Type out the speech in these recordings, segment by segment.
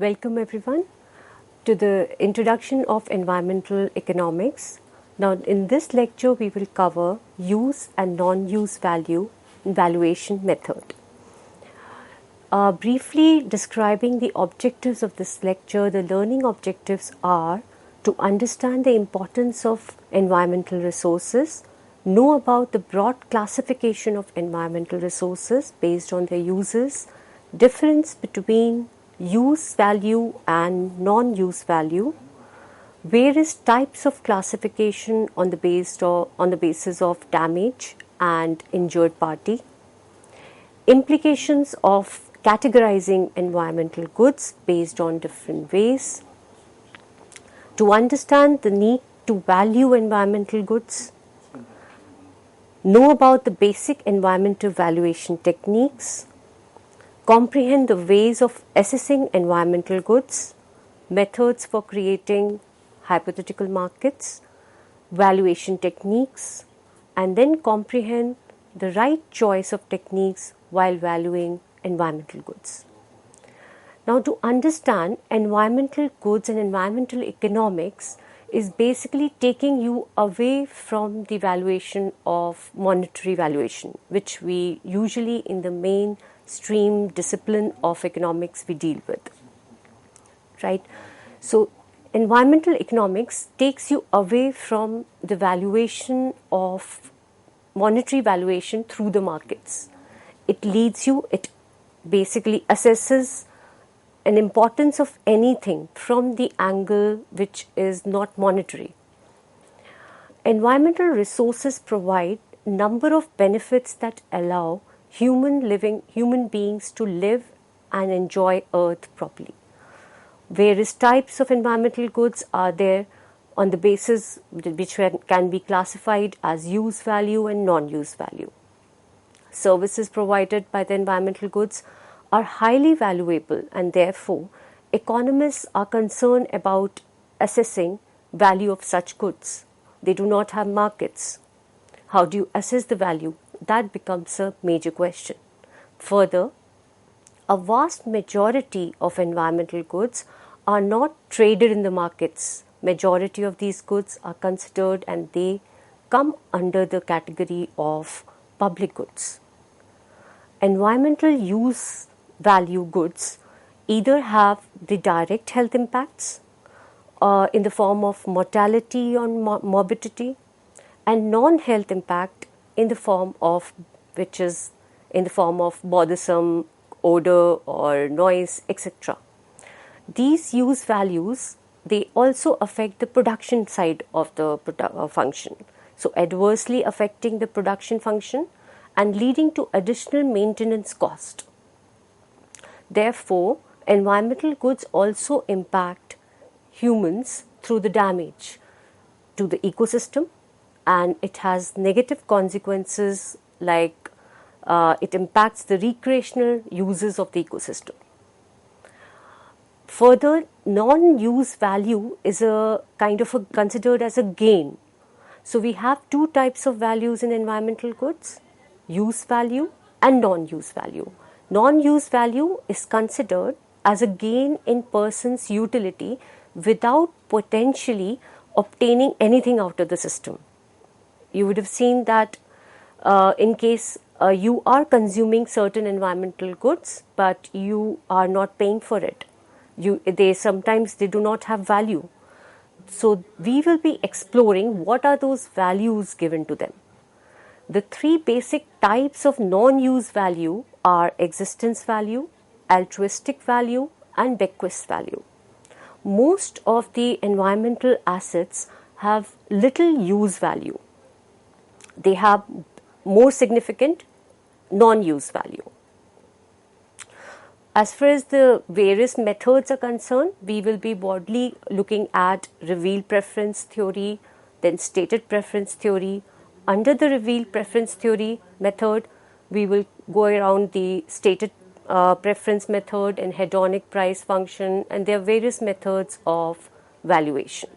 Welcome everyone to the introduction of environmental economics. Now in this lecture we will cover use and non-use value valuation method. Briefly describing the objectives of this lecture, the learning objectives are to understand the importance of environmental resources, know about the broad classification of environmental resources based on their uses, difference between use value and non-use value, various types of classification on the basis of damage and injured party, implications of categorizing environmental goods based on different ways, to understand the need to value environmental goods, know about the basic environmental valuation techniques, comprehend the ways of assessing environmental goods, methods for creating hypothetical markets, valuation techniques, and then comprehend the right choice of techniques while valuing environmental goods. Now, to understand environmental goods and environmental economics is basically taking you away from the valuation of monetary valuation, which we usually in the mainstream discipline of economics we deal with, right? So environmental economics takes you away from the valuation of monetary valuation through the markets. It basically assesses an importance of anything from the angle which is not monetary. Environmental resources provide a number of benefits that allow human beings to live and enjoy Earth properly. Various types of environmental goods are there on the basis which can be classified as use value and non-use value. Services provided by the environmental goods are highly valuable, and therefore economists are concerned about assessing value of such goods. They do not have markets. How do you assess the value? That becomes a major question. Further, a vast majority of environmental goods are not traded in the markets. Majority of these goods are considered and they come under the category of public goods. Environmental use value goods either have the direct health impacts in the form of mortality or morbidity, and non-health impact in the form of bothersome odor or noise, etc. These use values, they also affect the production side of the function, so adversely affecting the production function and leading to additional maintenance cost. Therefore, environmental goods also impact humans through the damage to the ecosystem, and it has negative consequences like it impacts the recreational uses of the ecosystem. Further, non-use value is considered as a gain. So we have two types of values in environmental goods: use value and non-use value. Non-use value is considered as a gain in person's utility without potentially obtaining anything out of the system. You would have seen that in case you are consuming certain environmental goods, but you are not paying for it. Sometimes they do not have value. So we will be exploring what are those values given to them. The three basic types of non-use value are existence value, altruistic value, and bequest value. Most of the environmental assets have little use value. They have more significant non-use value. As far as the various methods are concerned, we will be broadly looking at revealed preference theory, then stated preference theory. Under the revealed preference theory method, we will go around the stated preference method and hedonic price function, and there are various methods of valuation.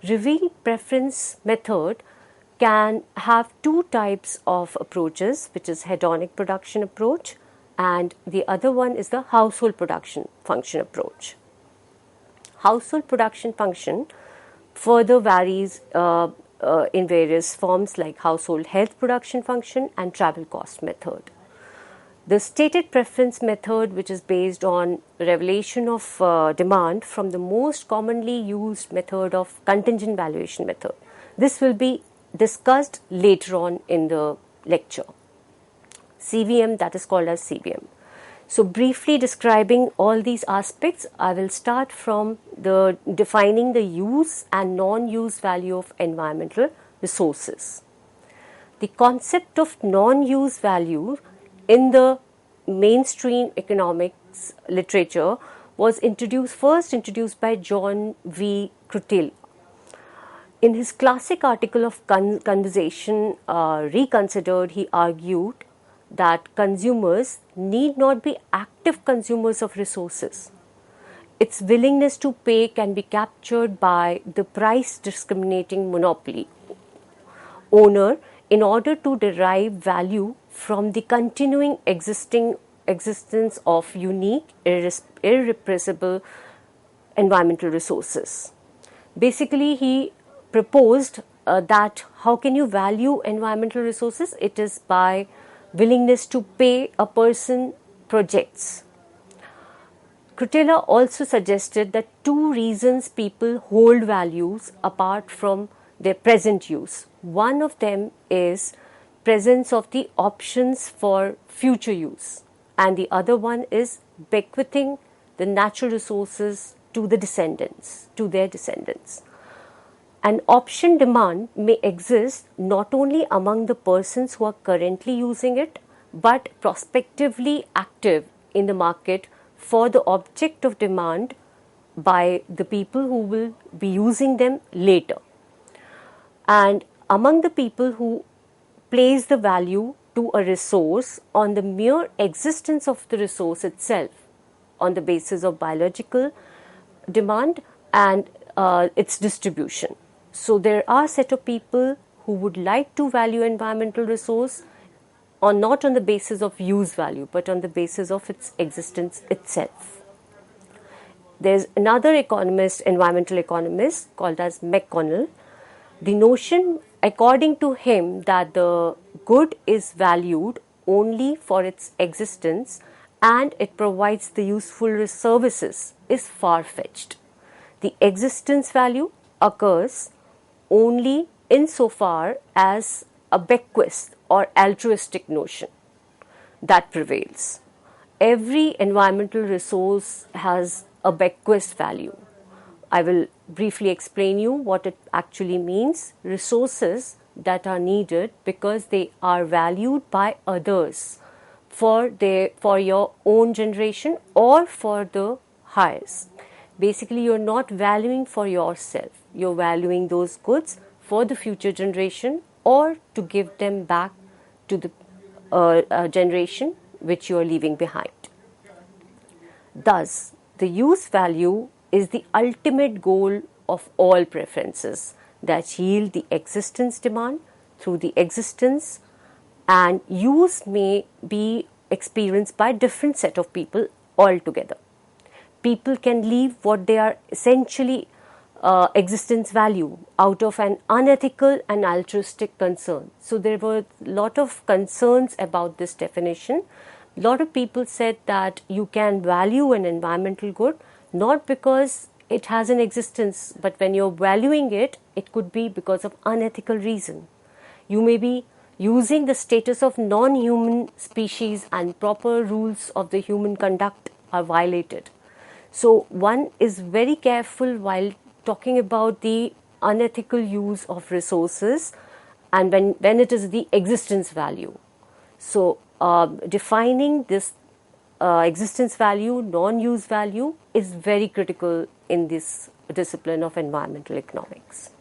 Revealed preference method can have two types of approaches, which is hedonic production approach, and the other one is the household production function approach. household production function further varies in various forms like household health production function and travel cost method. The stated preference method, which is based on revelation of demand from the most commonly used method of contingent valuation method. This will be discussed later on in the lecture. CVM, that is called as CVM. So briefly describing all these aspects, I will start from the defining the use and non-use value of environmental resources. The concept of non-use value in the mainstream economics literature was first introduced by John V. Crutile. In his classic article of Conversation Reconsidered, he argued that consumers need not be active consumers of resources. Its willingness to pay can be captured by the price discriminating monopoly owner in order to derive value from the continuing existence of unique, irrepressible environmental resources. Basically, he proposed that how can you value environmental resources? It is by willingness to pay a person projects. Crutile also suggested that two reasons people hold values apart from their present use. One of them is presence of the options for future use, and the other one is bequeathing the natural resources to their descendants. An option demand may exist not only among the persons who are currently using it, but prospectively active in the market for the object of demand by the people who will be using them later. And among the people who place the value to a resource on the mere existence of the resource itself, on the basis of biological demand and its distribution. So there are a set of people who would like to value environmental resource not on the basis of use value, but on the basis of its existence itself. There's another environmental economist called as McConnell. The notion, according to him, that the good is valued only for its existence and it provides the useful services is far-fetched. The existence value occurs only insofar as a bequest or altruistic notion that prevails. Every environmental resource has a bequest value. I will briefly explain you what it actually means. Resources that are needed because they are valued by others for your own generation or for the heirs. Basically, you're not valuing for yourself. You're valuing those goods for the future generation or to give them back to the generation which you are leaving behind. Thus, the use value is the ultimate goal of all preferences that yield the existence demand through the existence, and use may be experienced by different set of people altogether. People can leave what they are essentially existence value out of an unethical and altruistic concern. So there were a lot of concerns about this definition. A lot of people said that you can value an environmental good not because it has an existence, but when you're valuing it, it could be because of unethical reason. You may be using the status of non-human species and proper rules of the human conduct are violated. So one is very careful while talking about the unethical use of resources and when it is the existence value. So defining this existence value, non-use value is very critical in this discipline of environmental economics.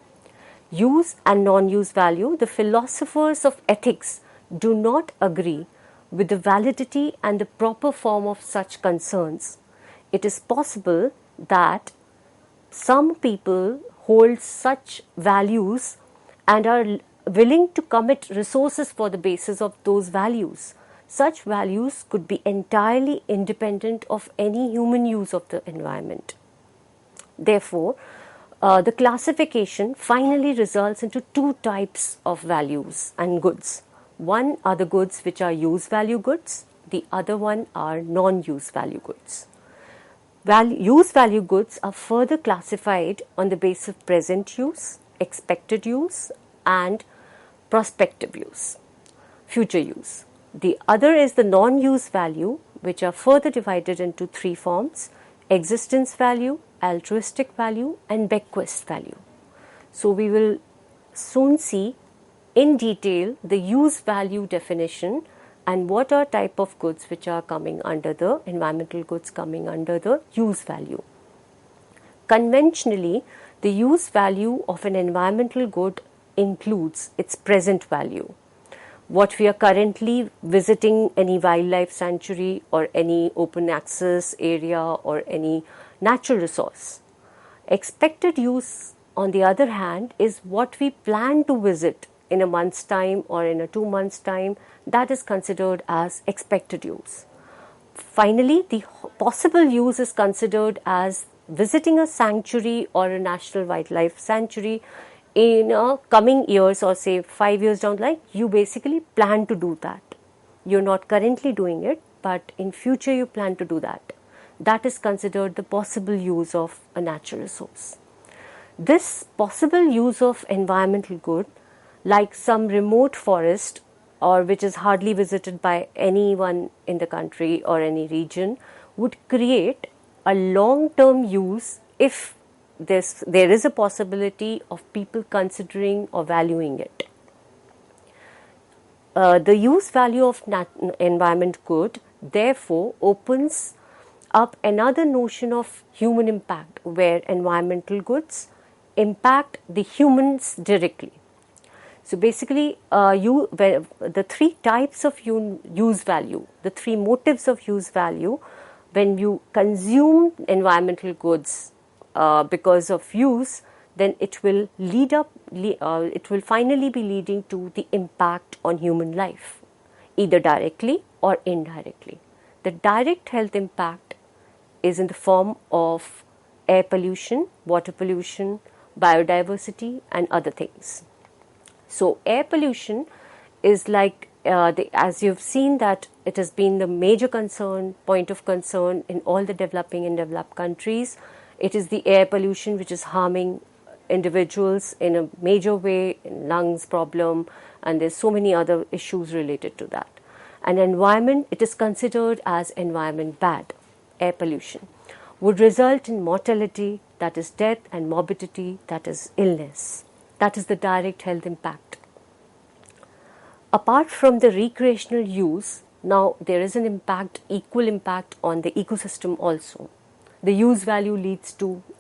Use and non-use value, the philosophers of ethics do not agree with the validity and the proper form of such concerns. It is possible that some people hold such values and are willing to commit resources for the basis of those values. Such values could be entirely independent of any human use of the environment. Therefore, the classification finally results into two types of values and goods. One are the goods which are use value goods, the other one are non-use value goods. Use value goods are further classified on the basis of present use, expected use, and prospective use, future use. The other is the non-use value, which are further divided into three forms: existence value, altruistic value, and bequest value. So we will soon see in detail the use value definition and what are type of goods which are coming under the environmental goods coming under the use value. Conventionally, the use value of an environmental good includes its present value. What we are currently visiting, any wildlife sanctuary or any open access area or any natural resource. Expected use, on the other hand, is what we plan to visit in a month's time or in a 2 months' time. That is considered as expected use. Finally, the possible use is considered as visiting a sanctuary or a national wildlife sanctuary in coming years, or say 5 years down the line. You basically plan to do that. You're not currently doing it, but in future you plan to do that. That is considered the possible use of a natural resource. This possible use of environmental good, like some remote forest or which is hardly visited by anyone in the country or any region, would create a long-term use if there is a possibility of people considering or valuing it. The use value of environment good therefore opens up another notion of human impact, where environmental goods impact the humans directly. So basically, the three types of use value, the three motives of use value, when you consume environmental goods because of use, then it will it will finally be leading to the impact on human life, either directly or indirectly. The direct health impact is in the form of air pollution, water pollution, biodiversity, and other things. So air pollution is like, as you've seen, that it has been the major point of concern in all the developing and developed countries. It is the air pollution which is harming individuals in a major way, in lungs problem, and there's so many other issues related to that. And environment, it is considered as environment bad. Air pollution would result in mortality, that is death, and morbidity, that is illness. That is the direct health impact. Apart from the recreational use, now there is an equal impact on the ecosystem also. The use value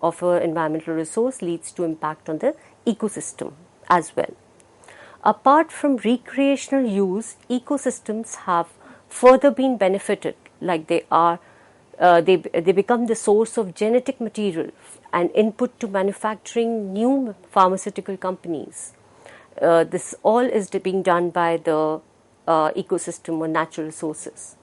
of an environmental resource leads to impact on the ecosystem as well. Apart from recreational use, ecosystems have further been benefited, like they become the source of genetic material and input to manufacturing new pharmaceutical companies. This all is being done by the ecosystem or natural resources.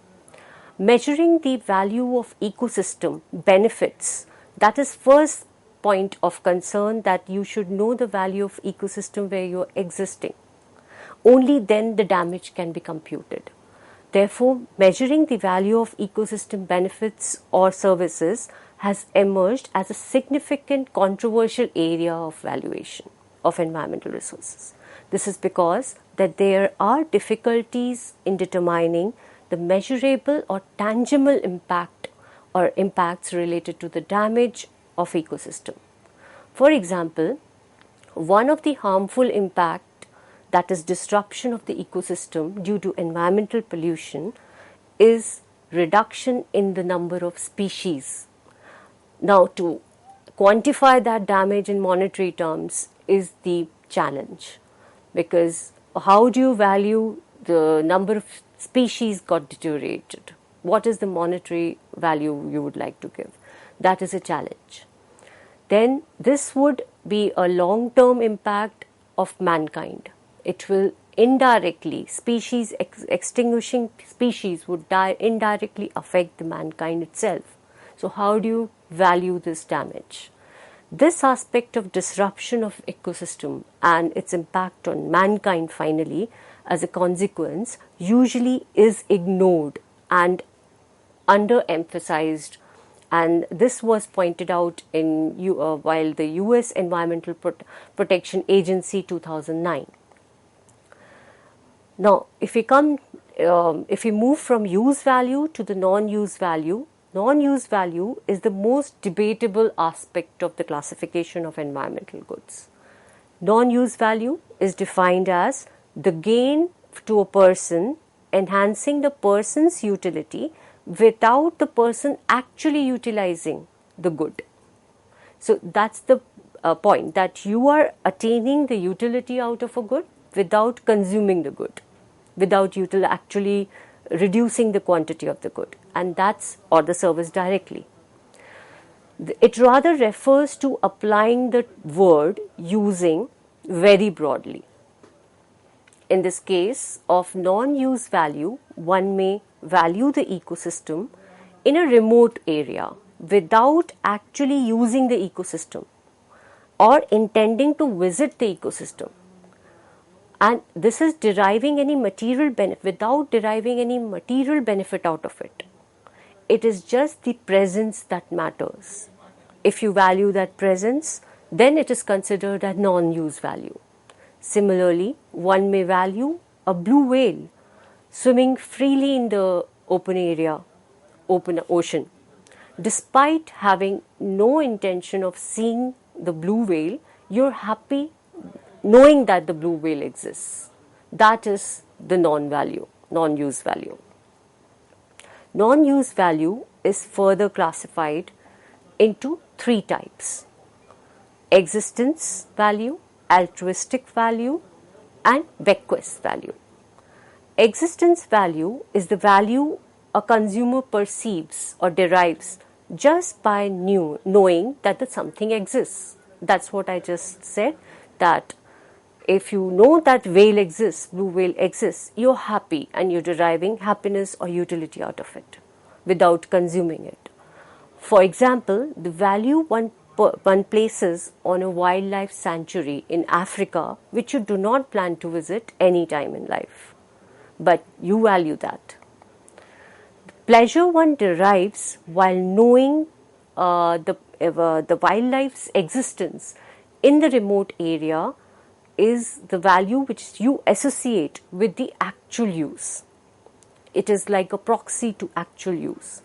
Measuring the value of ecosystem benefits, that is first point of concern, that you should know the value of ecosystem where you are existing. Only then the damage can be computed. Therefore, measuring the value of ecosystem benefits or services has emerged as a significant controversial area of valuation of environmental resources. This is because that there are difficulties in determining the measurable or tangible impact or impacts related to the damage of ecosystem. For example, one of the harmful impact, that is disruption of the ecosystem due to environmental pollution, is reduction in the number of species. Now, to quantify that damage in monetary terms is the challenge, because how do you value the number of species got deteriorated? What is the monetary value you would like to give? That is a challenge. Then this would be a long-term impact of mankind. It will indirectly, extinguishing species would indirectly affect the mankind itself. So how do you value this damage? This aspect of disruption of ecosystem and its impact on mankind finally as a consequence usually is ignored and underemphasized, and this was pointed out in while the US Environmental Protection Agency 2009. Now, if we move from use value to the non-use value, non-use value is the most debatable aspect of the classification of environmental goods. Non-use value is defined as the gain to a person enhancing the person's utility without the person actually utilizing the good. So that's the point, that you are attaining the utility out of a good without consuming the good, without actually reducing the quantity of the good, and that's or the service directly. It rather refers to applying the word using very broadly. In this case of non-use value, one may value the ecosystem in a remote area without actually using the ecosystem or intending to visit the ecosystem. And this is deriving any material benefit, without deriving any material benefit out of it. It is just the presence that matters. If you value that presence, then it is considered a non-use value. Similarly, one may value a blue whale swimming freely in the open area, open ocean. Despite having no intention of seeing the blue whale, you're happy knowing that the blue whale exists. That is the non-use value. Non-use value is further classified into three types: existence value, altruistic value, and bequest value. Existence value is the value a consumer perceives or derives just by knowing that something exists. That's what I just said, that if you know that whale exists, blue whale exists, you're happy and you're deriving happiness or utility out of it without consuming it. For example, the value one places on a wildlife sanctuary in Africa, which you do not plan to visit any time in life, but you value that. The pleasure one derives while knowing the wildlife's existence in the remote area is the value which you associate with the actual use. It is like a proxy to actual use.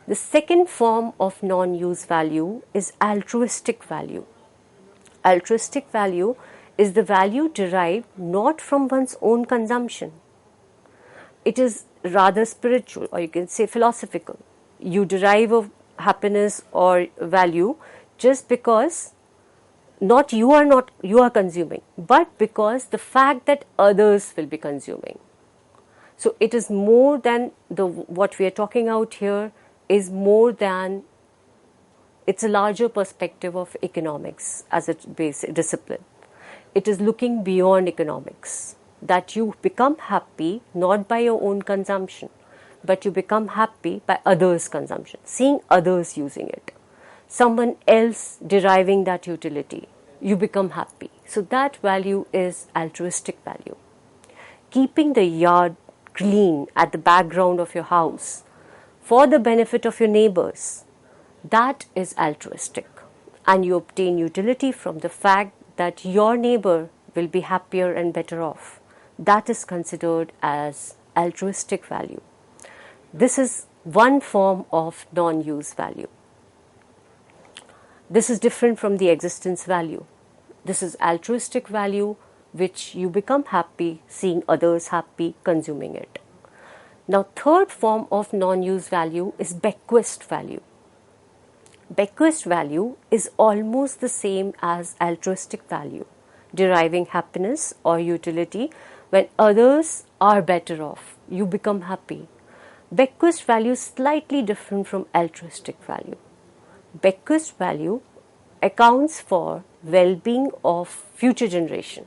The second form of non-use value is altruistic value. Altruistic value is the value derived not from one's own consumption. It is rather spiritual, or you can say philosophical. You derive of happiness or value just because you are consuming, but because the fact that others will be consuming. So it is more than what we are talking out here is more than, it's a larger perspective of economics as a basic discipline. It is looking beyond economics, that you become happy not by your own consumption, but you become happy by others' consumption, seeing others using it, someone else deriving that utility, you become happy. So that value is altruistic value. Keeping the yard clean at the background of your house for the benefit of your neighbors, that is altruistic, and you obtain utility from the fact that your neighbor will be happier and better off. That is considered as altruistic value. This is one form of non-use value. This is different from the existence value. This is altruistic value, which you become happy seeing others happy consuming it. Now, third form of non-use value is bequest value. Bequest value is almost the same as altruistic value, deriving happiness or utility when others are better off. You become happy. Bequest value is slightly different from altruistic value. Bequest value accounts for well-being of future generation.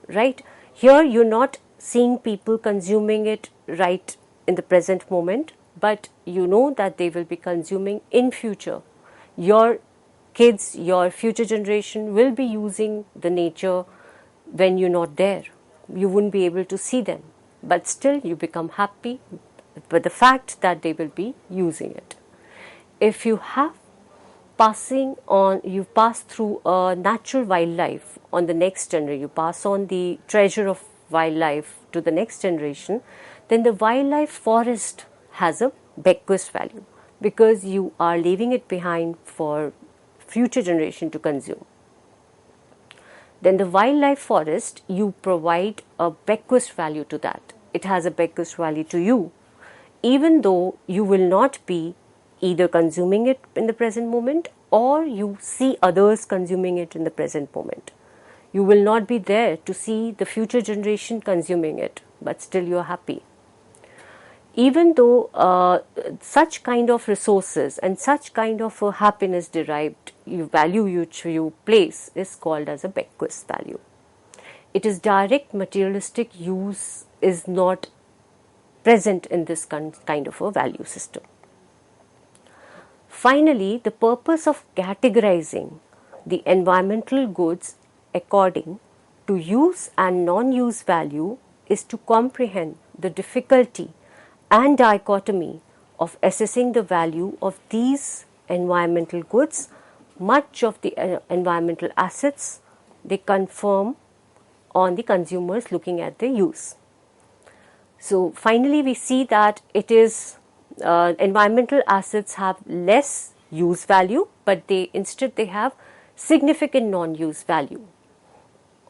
Right? Here you're not seeing people consuming it right in the present moment, but you know that they will be consuming in future. Your kids, your future generation will be using the nature when you're not there. You wouldn't be able to see them, but still you become happy with the fact that they will be using it. If you have passing on, you pass through a natural wildlife on the next generation, you pass on the treasure of wildlife to the next generation, then the wildlife forest has a bequest value because you are leaving it behind for future generation to consume. Then the wildlife forest, you provide a bequest value to that. It has a bequest value to you, even though you will not be either consuming it in the present moment or you see others consuming it in the present moment. You will not be there to see the future generation consuming it, but still you are happy. Even though such kind of resources and such kind of happiness derived value which you place is called as a bequest value. It is direct materialistic use is not present in this kind of a value system. Finally, the purpose of categorizing the environmental goods according to use and non-use value is to comprehend the difficulty and dichotomy of assessing the value of these environmental goods. Much of the environmental assets, they confirm on the consumers looking at their use. So finally we see that it is environmental assets have less use value, but instead they have significant non-use value.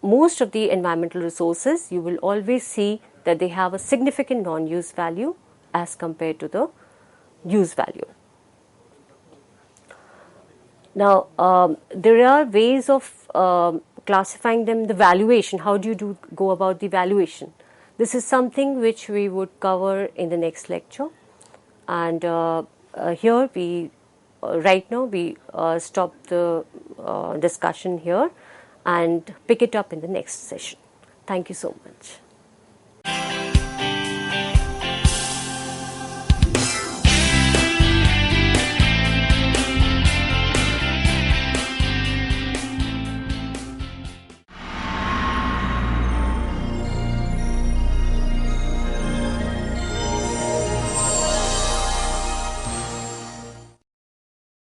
Most of the environmental resources, you will always see that they have a significant non-use value as compared to the use value. Now, there are ways of classifying them. The valuation, how do you go about the valuation? This is something which we would cover in the next lecture. And here we, right now we stop the discussion here and pick it up in the next session. Thank you so much.